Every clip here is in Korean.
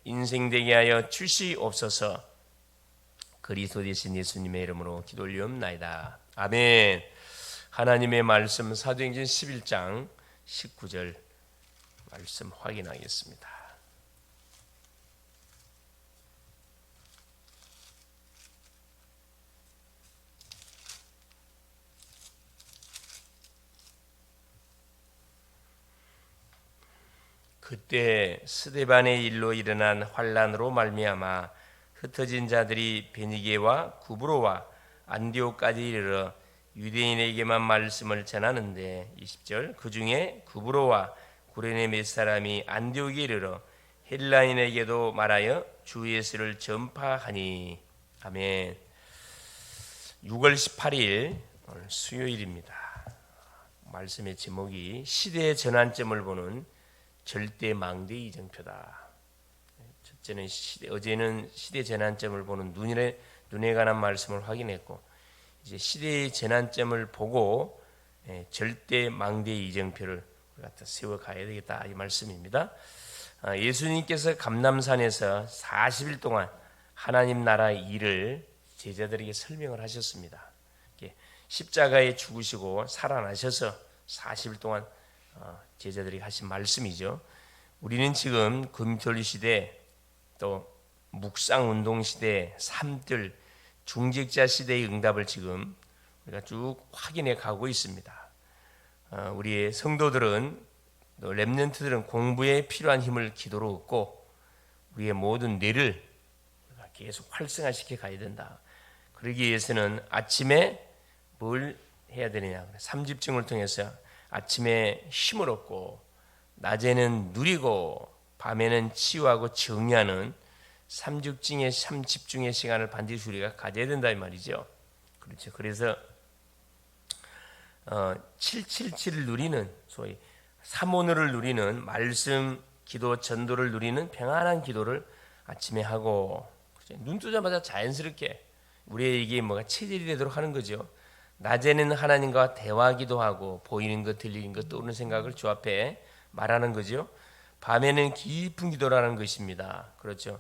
인생 되게 하여 주시옵소서. 그리스도 되신 예수님의 이름으로 기도 올리옵나이다. 아멘. 하나님의 말씀 사도행전 11장 19절 말씀 확인하겠습니다. 그때 스데반의 일로 일어난 환란으로 말미암아 흩어진 자들이 베니게와 구브로와 안디옥까지 이르러 유대인에게만 말씀을 전하는데 20절 그 중에 구브로와 구레네 몇 사람이 안디옥에 이르러 헬라인에게도 말하여 주 예수를 전파하니. 아멘. 6월 18일 오늘 수요일입니다. 말씀의 제목이 시대의 전환점을 보는 절대 망대 이정표다. 첫째는 어제는 시대 전환점을 보는 눈에 관한 말씀을 확인했고, 이제 시대의 전환점을 보고 절대 망대 이정표를 갖다 세워 가야 되겠다 이 말씀입니다. 예수님께서 감람산에서 40일 동안 하나님 나라의 일을 제자들에게 설명을 하셨습니다. 십자가에 죽으시고 살아나셔서 40일 동안 제자들에게 하신 말씀이죠. 우리는 지금 금토일 시대, 또 묵상운동 시대, 삼들, 중직자 시대의 응답을 지금 우리가 쭉 확인해 가고 있습니다. 우리의 성도들은, 또 렘넌트들은 공부에 필요한 힘을 기도로 얻고 우리의 모든 뇌를 계속 활성화시켜 가야 된다. 그러기 위해서는 아침에 뭘 해야 되느냐, 삼집중을 통해서 아침에 힘을 얻고 낮에는 누리고 밤에는 치유하고 정리하는 삼집중의 시간을 반드시 우리가 가져야 된다 이 말이죠. 그렇죠. 그래서 777을 누리는, 소위 삼오늘을 누리는 말씀, 기도, 전도를 누리는 평안한 기도를 아침에 하고, 그렇죠? 눈 뜨자마자 자연스럽게 우리에게 뭐가 체질이 되도록 하는 거죠. 낮에는 하나님과 대화하기도 하고 보이는 것, 들리는 것, 떠오르는 생각을 주 앞에 말하는 거죠. 밤에는 깊은 기도라는 것입니다. 그렇죠.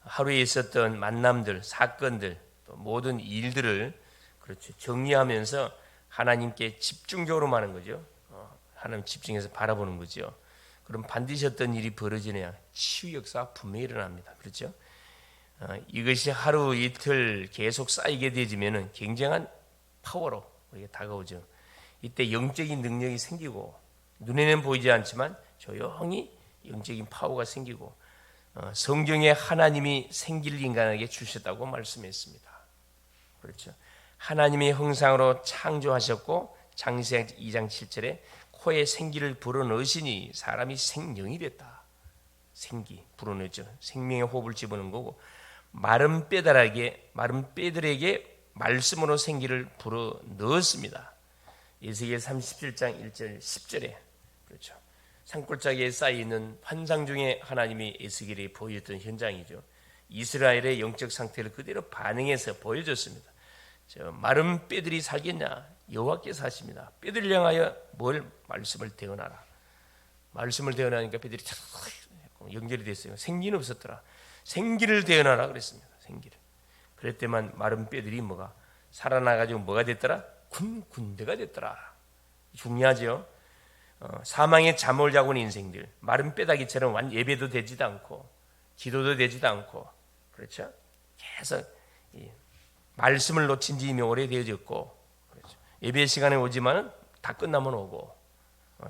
하루에 있었던 만남들, 사건들, 또 모든 일들을 그렇죠. 정리하면서 하나님께 집중적으로 말하는 거죠. 하나님 집중해서 바라보는 거죠. 그럼 반드시 어떤 일이 벌어지냐? 치유 역사가 분명히 일어납니다. 그렇죠. 이것이 하루 이틀 계속 쌓이게 되지면은 굉장한 파워로 우리가 다가오죠. 이때 영적인 능력이 생기고 눈에는 보이지 않지만 조용히 영적인 파워가 생기고 성경에 하나님이 생기를 인간에게 주셨다고 말씀했습니다. 그렇죠. 하나님의 형상으로 창조하셨고 창세기 2장 7절에 코에 생기를 불어넣으시니 사람이 생명이 됐다. 생기 불어넣죠. 생명의 호흡을 집어넣은 거고, 마른 뼈들에게 말씀으로 생기를 불어 넣었습니다. 에스겔 37장 1절 10절에 그렇죠. 산골짜기에 쌓여 있는 환상 중에 하나님이 에스겔에 보였던 현장이죠. 이스라엘의 영적 상태를 그대로 반영해서 보여줬습니다. 마른 뼈들이 살겠냐? 여호와께서 하십니다. 뼈들을 향하여 뭘? 말씀을 대언하라. 말씀을 대언하니까 뼈들이 연결이 됐어요. 생기는 없었더라. 생기를 대언하라 그랬습니다. 생기를. 그랬더만 마른 뼈들이 뭐가 살아나가지고 뭐가 됐더라? 군대가 됐더라. 중요하죠. 사망의 잠을 자고 있는 인생들, 마른 뼈다귀처럼 예배도 되지도 않고 기도도 되지도 않고, 그렇죠. 계속 말씀을 놓친 지 이미 오래되어졌고, 그렇죠. 예배 시간에 오지만 다 끝나면 오고,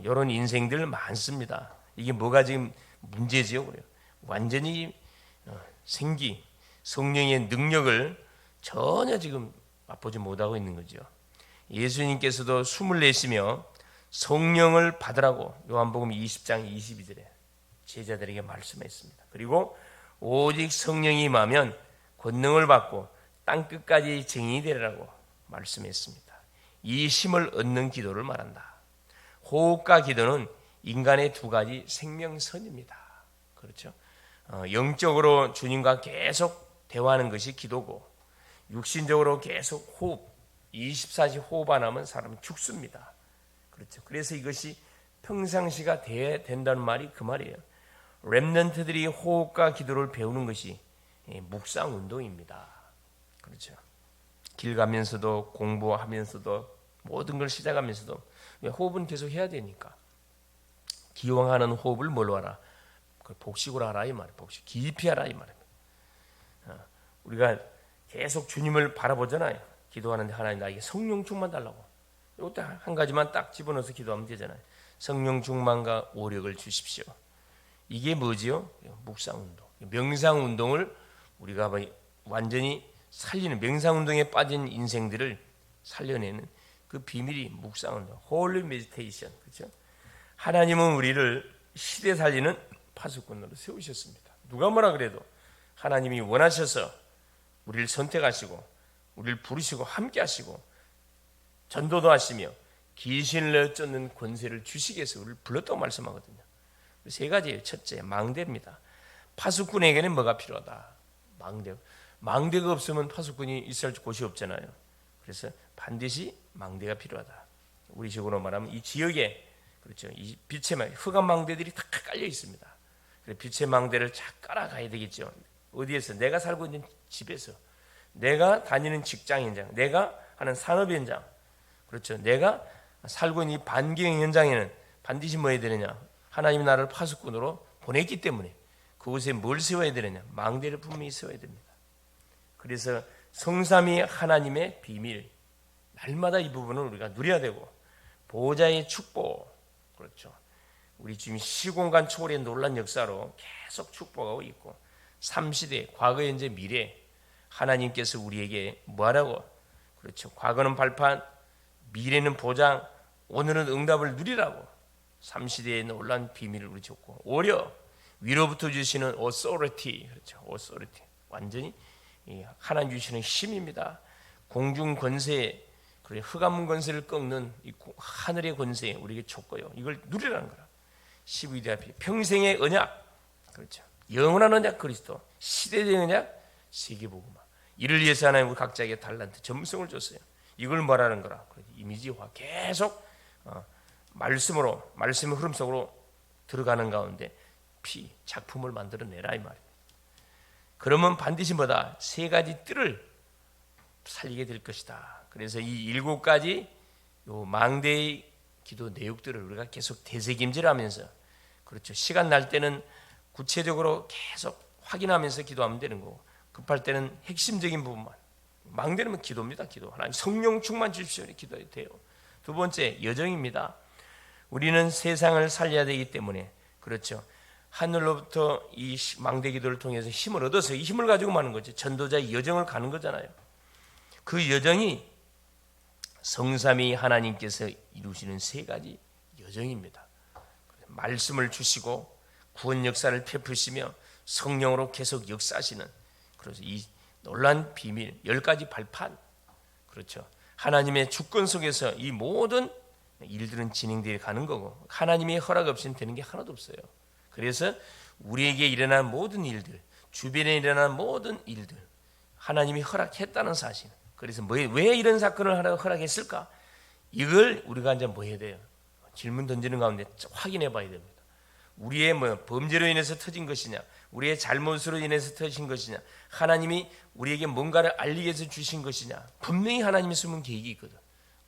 이런 인생들 많습니다. 이게 뭐가 지금 문제지요? 그래요. 완전히 생기, 성령의 능력을 전혀 지금 맛보지 못하고 있는 거죠. 예수님께서도 숨을 내쉬며 성령을 받으라고 요한복음 20장 22절에 제자들에게 말씀했습니다. 그리고 오직 성령이 임하면 권능을 받고 땅끝까지 증인이 되라고 말씀했습니다. 이 힘을 얻는 기도를 말한다. 호흡과 기도는 인간의 두 가지 생명선입니다. 그렇죠. 영적으로 주님과 계속 대화하는 것이 기도고, 육신적으로 계속 호흡, 24시 호흡 안 하면 사람은 죽습니다. 그렇죠. 그래서 이것이 평상시가 돼야 된다는 말이 그 말이에요. 렘넌트들이 호흡과 기도를 배우는 것이 묵상 운동입니다. 그렇죠. 길 가면서도 공부하면서도 모든 걸 시작하면서도 호흡은 계속 해야 되니까 기왕하는 호흡을 뭘로 하라? 복식으로 하라 이 말이에요. 복식 깊이 하라 이 말입니다. 우리가 계속 주님을 바라보잖아요. 기도하는데 하나님 나에게 성령 충만 달라고. 이것도 한 가지만 딱 집어넣어서 기도하면 되잖아요. 성령 충만과 오력을 주십시오. 이게 뭐지요? 묵상 운동, 명상 운동을 우리가 완전히 살리는, 명상 운동에 빠진 인생들을 살려내는 그 비밀이 묵상 운동, 홀리 메디테이션. 그렇죠? 하나님은 우리를 시대 살리는 파수꾼으로 세우셨습니다. 누가 뭐라 그래도 하나님이 원하셔서 우리를 선택하시고 우리를 부르시고 함께 하시고 전도도 하시며 귀신을 내쫓는 권세를 주시기 위해서 우리를 불렀다고 말씀하거든요. 세 가지예요. 첫째, 망대입니다. 파수꾼에게는 뭐가 필요하다? 망대. 망대가 없으면 파수꾼이 있을 곳이 없잖아요. 그래서 반드시 망대가 필요하다. 우리 식으로 말하면 이 지역에, 그렇죠, 이 빛의 망대, 흑암 망대들이 다 깔려 있습니다. 그래서 빛의 망대를 쫙 깔아가야 되겠죠. 어디에서? 내가 살고 있는 집에서, 내가 다니는 직장 현장, 내가 하는 산업 현장, 그렇죠. 내가 살고 있는 이 반경 현장에는 반드시 뭐 해야 되느냐? 하나님이 나를 파수꾼으로 보냈기 때문에 그곳에 뭘 세워야 되느냐? 망대를 분명히 세워야 됩니다. 그래서 성삼위 하나님의 비밀, 날마다 이 부분을 우리가 누려야 되고, 보호자의 축복, 그렇죠. 우리 지금 시공간 초월의 놀란 역사로 계속 축복하고 있고, 3시대, 과거, 현재, 미래, 하나님께서 우리에게 뭐하라고? 그렇죠. 과거는 발판, 미래는 보장, 오늘은 응답을 누리라고 3시대의 놀란 비밀을 우리 줬고, 오히려 위로부터 주시는 authority, 그렇죠. authority, 완전히 하나님 주시는 힘입니다. 공중 권세, 흑암 권세를 꺾는 이 하늘의 권세 우리에게 줬고요. 이걸 누리라는 거라. 12대 앞에 평생의 언약, 그렇죠. 영원한 언약 그리스도, 시대의 언약 세계복음화. 이를 위해서 하나님 우리 각자에게 달란트, 전문성을 줬어요. 이걸 말하는 거라. 이미지화 계속 말씀으로, 말씀의 흐름 속으로 들어가는 가운데 작품을 만들어내라 이 말입니다. 그러면 반드시 뭐다? 세 가지 뜰을 살리게 될 것이다. 그래서 이 7가지 요 망대의 기도 내용들을 우리가 계속 되새김질하면서, 그렇죠. 시간 날 때는 구체적으로 계속 확인하면서 기도하면 되는 거고, 급할 때는 핵심적인 부분만. 망대는 기도입니다. 기도. 하나님 성령 충만 주십시오. 기도해야 돼요. 두 번째, 여정입니다. 우리는 세상을 살려야 되기 때문에, 그렇죠. 하늘로부터 이 망대 기도를 통해서 힘을 얻어서 이 힘을 가지고 마는 거죠. 전도자의 여정을 가는 거잖아요. 그 여정이 성삼위 하나님께서 이루시는 세 가지 여정입니다. 말씀을 주시고 구원 역사를 베푸시며 성령으로 계속 역사하시는, 그래서 이 놀란 비밀 10가지 발판, 그렇죠. 하나님의 주권 속에서 이 모든 일들은 진행되어 가는 거고, 하나님의 허락 없이는 되는 게 하나도 없어요. 그래서 우리에게 일어난 모든 일들, 주변에 일어난 모든 일들 하나님이 허락했다는 사실. 그래서 왜 이런 사건을 허락했을까? 이걸 우리가 이제 뭐 해야 돼요? 질문 던지는 가운데 확인해 봐야 됩니다. 우리의 범죄로 인해서 터진 것이냐, 우리의 잘못으로 인해서 터진 것이냐, 하나님이 우리에게 뭔가를 알리기 위해서 주신 것이냐, 분명히 하나님이 숨은 계획이 있거든.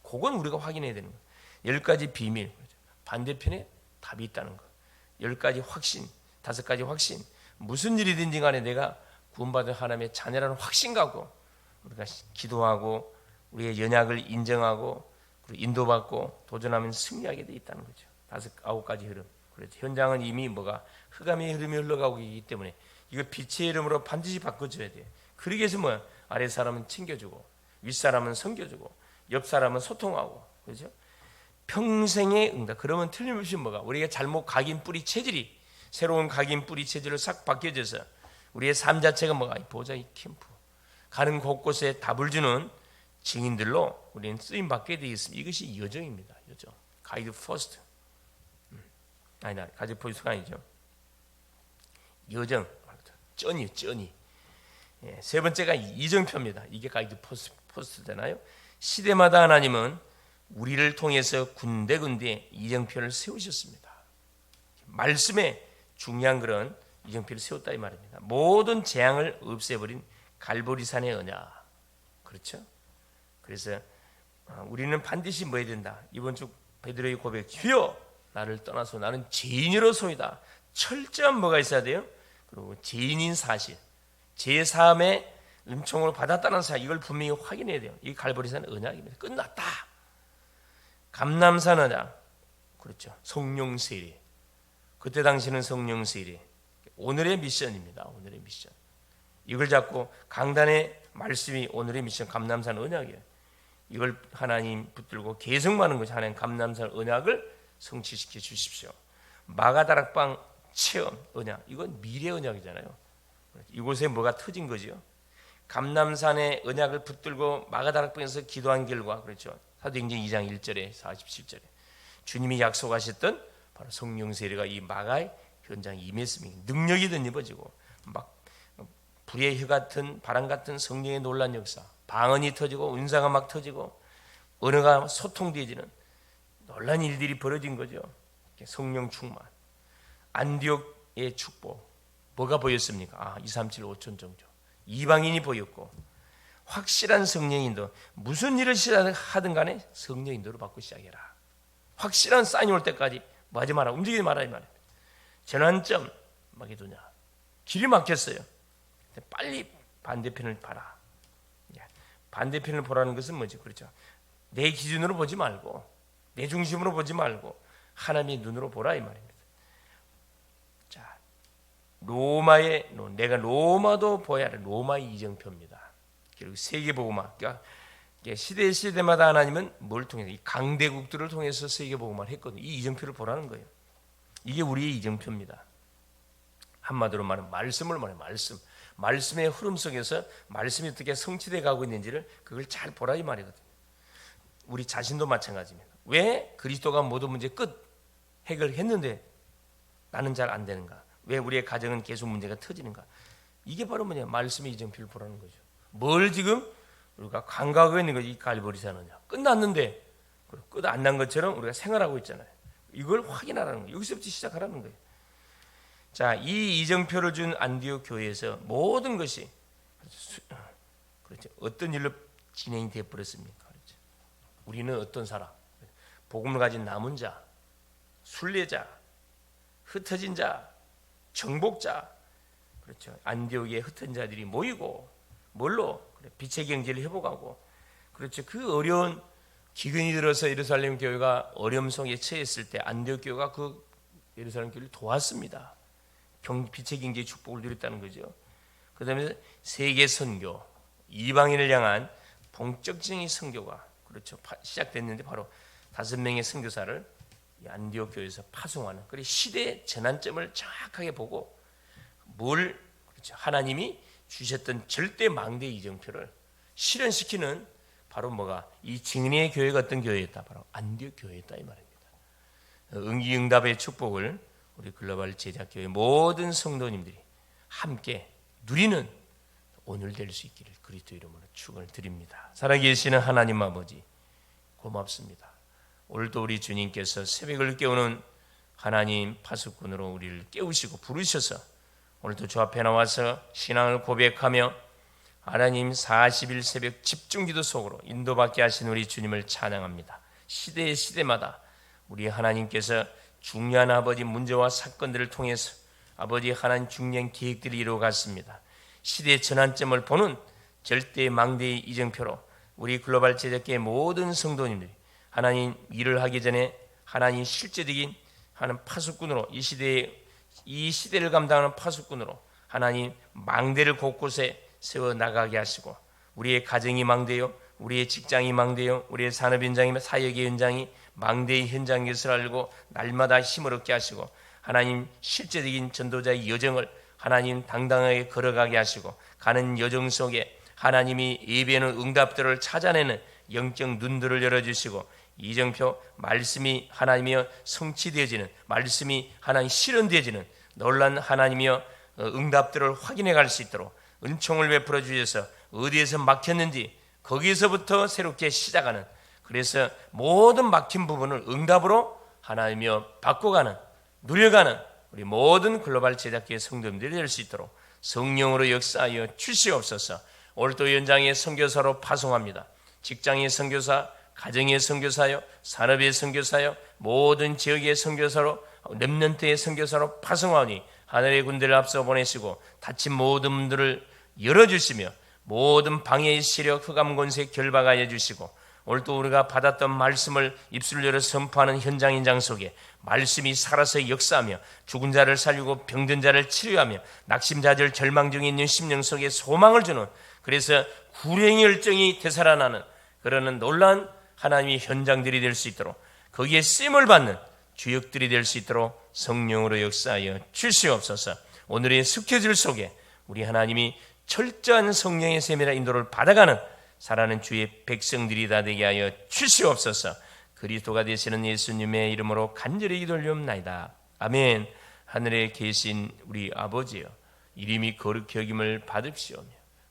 그건 우리가 확인해야 되는 거예요. 10가지 비밀, 반대편에 답이 있다는 거. 10가지 확신, 5가지 확신. 무슨 일이든지 간에 내가 구원받은 하나님의 자녀라는 확신 갖고 우리가 기도하고 우리의 연약을 인정하고 그리고 인도받고 도전하면 승리하게 돼 있다는 거죠. 5, 9가지 흐름. 그래서 현장은 이미 흑암의 흐름이 흘러가고 있기 때문에 이거 빛의 흐름으로 반드시 바꿔줘야 돼요. 그러기 위해서 아래 사람은 챙겨주고 윗 사람은 섬겨주고 옆 사람은 소통하고, 그렇죠? 평생의 응답. 그러면 틀림없이 우리가 잘못 각인 뿌리 체질이 새로운 각인 뿌리 체질로 싹 바뀌어져서 우리의 삶 자체가 보좌의 캠프, 가는 곳곳에 답을 주는 증인들로 우리는 쓰임 받게 되어 있습니다. 이것이 여정입니다. 여정. 가이드 퍼스트. 가이드 퍼스트가 아니죠. 여정. 쩌니. 세 번째가 이정표입니다. 이게 가이드 퍼스트잖아요. 시대마다 하나님은 우리를 통해서 군데군데 이정표를 세우셨습니다. 말씀에 중요한 그런 이정표를 세웠다 이 말입니다. 모든 재앙을 없애버린 갈보리산의 언약. 그렇죠? 그래서 우리는 반드시 뭐 해야 된다? 이번 주 베드로의 고백, 주여 나를 떠나서 나는 죄인으로소이다. 철저한 뭐가 있어야 돼요? 그리고 죄인인 사실, 제3의 은총을 받았다는 사실, 이걸 분명히 확인해야 돼요. 이 갈보리산 언약입니다. 끝났다. 감람산 언약, 그렇죠. 성령 세례. 그때 당시는 성령 세례. 오늘의 미션입니다. 오늘의 미션. 이걸 잡고 강단의 말씀이 오늘의 미션, 감람산 언약이에요. 이걸 하나님 붙들고 계속 많은 것이 하나님 감람산 언약을 성취시켜 주십시오. 마가다락방 체험 언약, 이건 미래 언약이잖아요. 이곳에 뭐가 터진 거죠? 감람산의 언약을 붙들고 마가다락방에서 기도한 결과, 그렇죠. 사도행전 2장 1절에 47절에 주님이 약속하셨던 바로 성령 세례가 이 마가의 현장에 임했습니다. 능력이 덧입어지고 막 불의 혀 같은 바람 같은 성령의 놀란 역사, 방언이 터지고 은사가 막 터지고 언어가 소통되어지는 놀란 일들이 벌어진 거죠. 성령 충만, 안디옥의 축복, 뭐가 보였습니까? 2, 3, 7, 5천 정도 이방인이 보였고, 확실한 성령의 인도, 무슨 일을 하든 간에 성령의 인도를 받고 시작해라. 확실한 사인이 올 때까지 뭐 하지 마라, 움직이지 마라 이 말이에요. 전환점 마게도냐, 길이 막혔어요. 빨리 반대편을 봐라. 반대편을 보라는 것은 뭐지? 그렇죠. 내 기준으로 보지 말고, 내 중심으로 보지 말고 하나님의 눈으로 보라 이 말입니다. 자, 내가 로마도 보아야 할 로마의 이정표입니다. 그리고 세계복음화, 그러니까 시대마다 하나님은 뭘 통해서 이 강대국들을 통해서 세계복음화를 했거든요. 이 이정표를 보라는 거예요. 이게 우리의 이정표입니다. 한마디로 말하면 말씀을 말해요. 말씀의 흐름 속에서 말씀이 어떻게 성취되어 가고 있는지를 그걸 잘 보라 이 말이거든요. 우리 자신도 마찬가지입니다. 왜 그리스도가 모든 문제 끝 해결했는데 나는 잘 안 되는가? 왜 우리의 가정은 계속 문제가 터지는가? 이게 바로 뭐냐? 말씀의 이정표를 보라는 거죠. 뭘 지금 우리가 간과하고 있는 거지? 이 갈보리산 언약 끝났는데 끝 안 난 것처럼 우리가 생활하고 있잖아요. 이걸 확인하라는 거예요. 여기서부터 시작하라는 거예요. 자, 이 이정표를 준 안디옥 교회에서 모든 것이 그렇죠. 어떤 일로 진행이 되어 버렸습니까? 그렇죠. 우리는 어떤 사람? 복음을 가진 남은 자, 순례자, 흩어진 자, 정복자, 그렇죠. 안디옥에 흩어진 자들이 모이고 뭘로? 빛의 경제를 회복하고, 그렇죠. 그 어려운 기근이 들어서 예루살렘 교회가 어려움 속에 처했을 때 안디옥 교회가 그 예루살렘 교회를 도왔습니다. 빛의 경제의 축복을 누렸다는 거죠. 그 다음에 세계 선교, 이방인을 향한 본격적인 선교가 그렇죠. 시작됐는데 바로 5명의 선교사를 안디옥 교회에서 파송하는, 그리고 시대의 전환점을 정확하게 보고 그렇죠. 하나님이 주셨던 절대 망대의 이정표를 실현시키는 바로 뭐가 이 증인의 교회가 어떤 교회였다? 바로 안디옥 교회였다 이 말입니다. 응기응답의 축복을 우리 글로벌 제자교회 모든 성도님들이 함께 누리는 오늘 될 수 있기를 그리스도 이름으로 축원을 드립니다. 살아계시는 하나님 아버지 고맙습니다. 오늘도 우리 주님께서 새벽을 깨우는 하나님 파수꾼으로 우리를 깨우시고 부르셔서 오늘도 주 앞에 나와서 신앙을 고백하며 하나님 40일 새벽 집중기도 속으로 인도받게 하신 우리 주님을 찬양합니다. 시대마다 우리 하나님께서 중요한 아버지 문제와 사건들을 통해서 아버지 하나님 중요한 계획들이 이루어갔습니다. 시대의 전환점을 보는 절대 망대의 이정표로 우리 글로벌 제자교회 모든 성도님들이 하나님 일을 하기 전에 하나님 실제적인 하는 파수꾼으로 이 시대를 감당하는 파수꾼으로 하나님 망대를 곳곳에 세워 나가게 하시고, 우리의 가정이 망대요, 우리의 직장이 망대요, 우리의 산업 현장이며 사역의 현장이 망대의 현장인 것을 알고 날마다 힘을 얻게 하시고, 하나님 실제적인 전도자의 여정을 하나님 당당하게 걸어가게 하시고, 가는 여정 속에 하나님이 예배하는 응답들을 찾아내는 영적 눈들을 열어주시고, 이정표 말씀이 하나님이여 성취되어지는, 말씀이 하나님 실현되어지는 놀란 하나님이여 응답들을 확인해 갈 수 있도록 은총을 베풀어 주셔서 어디에서 막혔는지 거기에서부터 새롭게 시작하는, 그래서 모든 막힌 부분을 응답으로 하나님이여 바꿔가는, 누려가는 우리 모든 글로벌 제작계의 성도님들이 될 수 있도록 성령으로 역사하여 주시옵소서. 오늘도 현장의 선교사로 파송합니다. 직장의 선교사, 가정의 선교사요, 산업의 선교사요, 모든 지역의 선교사로, 렘넌트의 선교사로 파송하니 하늘의 군대를 앞서 보내시고 다친 모든 문들을 열어주시며 모든 방해의 시력, 흑암 권세 결박하여 주시고 오늘도 우리가 받았던 말씀을 입술을 열어 선포하는 현장 속에 말씀이 살아서 역사하며 죽은 자를 살리고 병든 자를 치료하며 낙심자들 절망 중에 있는 심령 속에 소망을 주는, 그래서 구령의 열정이 되살아나는 그러는 놀라운 하나님의 현장들이 될 수 있도록, 거기에 쓰임을 받는 주역들이 될 수 있도록 성령으로 역사하여 주시옵소서. 오늘의 스케줄 속에 우리 하나님이 철저한 성령의 세밀한 인도를 받아가는 살아가는 주의 백성들이 다 되게 하여 주시옵소서. 그리스도가 되시는 예수님의 이름으로 간절히 기도하옵나이다. 아멘. 하늘에 계신 우리 아버지여, 이름이 거룩히 여김을 받으시오며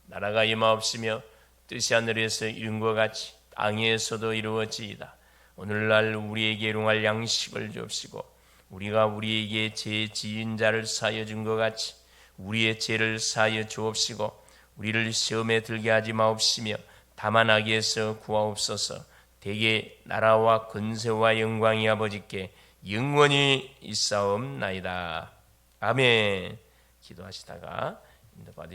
나라가 임하옵시며 뜻이 하늘에서 이룬 것 같이 땅에서도 이루어지이다. 오늘날 우리에게 일용할 양식을 주옵시고 우리가 우리에게 죄 지은 자를 사하여 준 것 같이 우리의 죄를 사하여 주옵시고 우리를 시험에 들게 하지 마옵시며 다만 악에서 구하옵소서. 대개 나라와 근세와 영광이 아버지께 영원히 있사옵나이다. 아멘. 기도하시다가 인도받으